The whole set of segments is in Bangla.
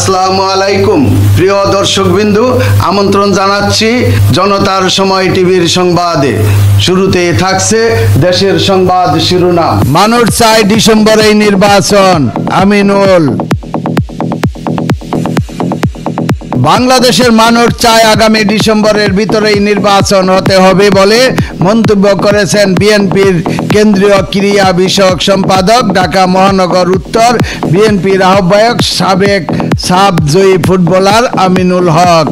আসসালামু আলাইকুম প্রিয় দর্শকবৃন্দু, আমন্ত্রণ জানাচ্ছি জনতার সময় টিভির সংবাদে। শুরুতে থাকছে দেশের সংবাদ শিরোনাম। মানুষ চায় ডিসেম্বরেই নির্বাচন, আমিনুল। বাংলাদেশের মানুষ চায় আগামী ডিসেম্বরের ভিতরেই নির্বাচন হতে হবে বলে মন্তব্য করেছেন বিএনপির কেন্দ্রীয় ক্রীড়া বিষয়ক সম্পাদক, ঢাকা মহানগর উত্তর বিএনপির আহ্বায়ক, সাবেক সাব জয়ী ফুটবলার আমিনুল হক।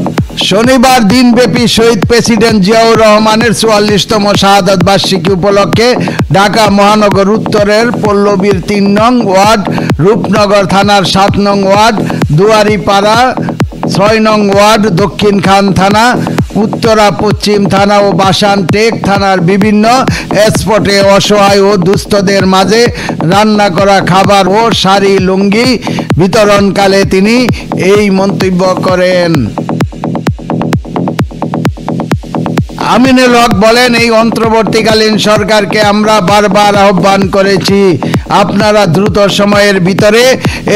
শনিবার দিনব্যাপী শহীদ প্রেসিডেন্ট জিয়াউর রহমানের ৪৪তম শাহাদাত বার্ষিকী উপলক্ষে ঢাকা মহানগর উত্তরের পল্লবীর ৩ নং ওয়ার্ড, রূপনগর থানার ৭ নং ওয়ার্ড, দুয়ারিপাড়া ৬ নং ওয়ার্ড, দক্ষিণ খান থানা, উত্তরা পশ্চিম থানা ও বাসান টেক থানার বিভিন্ন স্পটে অসহায় ও দুস্থদের মাঝে রান্না করা খাবার ও শাড়ি লুঙ্গি বিতরণকালে তিনি এই মন্তব্য করেন। আমিনুল হক বলেন, এই অন্তর্বর্তীকালীন সরকারকে আমরা বারবার আহ্বান করেছি, আপনারা দ্রুত সময়ের ভিতরে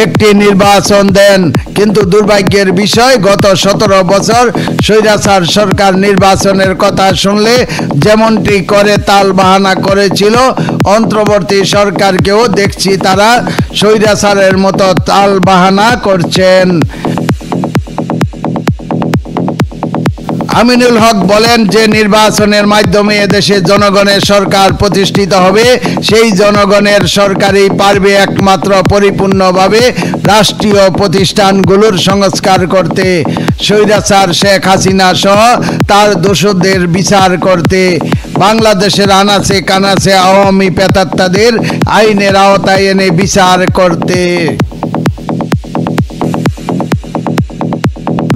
একটি নির্বাচন দেন, কিন্তু দুর্ভাগ্যের বিষয় গত ১৭ বছর স্বৈরাচার সরকার নির্বাচনের কথা শুনলে যেমনটি করে তাল বাহানা করেছিল, অন্তর্বর্তী সরকারকেও দেখছি তারা স্বৈরাচারের মতো তাল বাহানা করছেন। আমিনুল হক বলেন যে নির্বাচনের মাধ্যমে এদেশে জনগণের সরকার প্রতিষ্ঠিত হবে, সেই জনগণের সরকারই পারবে একমাত্র পরিপূর্ণভাবে রাষ্ট্রীয় প্রতিষ্ঠানগুলোর সংস্কার করতে, স্বৈরাচার শেখ হাসিনা সহ তার দোষদের বিচার করতে, বাংলাদেশের আনাচে কানাচে আওয়ামী প্রেতাত্মাদের আইনের আওতায় এনে বিচার করতে।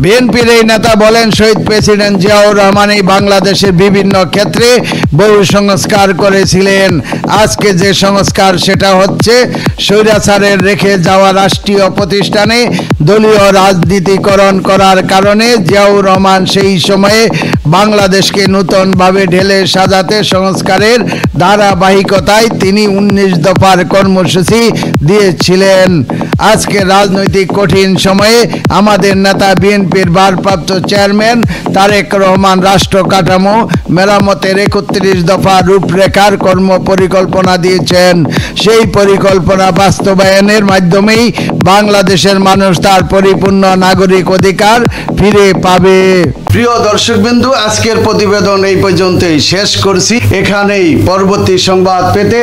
বিএনপির এই নেতা বলেন, শহীদ প্রেসিডেন্ট জিয়াউর রহমানই বাংলাদেশের বিভিন্ন ক্ষেত্রে বহু সংস্কার করেছিলেন। আজকে যে সংস্কার সেটা হচ্ছে স্বৈরাচারের রেখে যাওয়া রাষ্ট্রীয় প্রতিষ্ঠানে দলীয় রাজনীতিকরণ করার কারণে জিয়াউর রহমান সেই সময়ে বাংলাদেশকে নতুনভাবে ঢেলে সাজাতে সংস্কারের ধারাবাহিকতায় তিনি ১৯ দফার কর্মসূচি দিয়েছিলেন। আজকে রাজনৈতিক কঠিন সময়ে আমাদের নেতা বিএনপির ভারপ্রাপ্ত চেয়ারম্যান তারেক রহমান রাষ্ট্র কাঠামো মেরামতের ৩১ দফা রূপরেখার কর্ম পরিকল্পনা দিয়েছেন। সেই পরিকল্পনা বাস্তবায়নের মাধ্যমেই বাংলাদেশের মানুষ তার পরিপূর্ণ নাগরিক অধিকার ফিরে পাবে। প্রিয় দর্শকবৃন্দু, আজকের প্রতিবেদন এই পর্যন্তই শেষ করছি। এখানেই পরবর্তী সংবাদ পেতে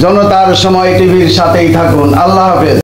জনতার সময় টিভির সাথেই থাকুন। আল্লাহ হাফেজ।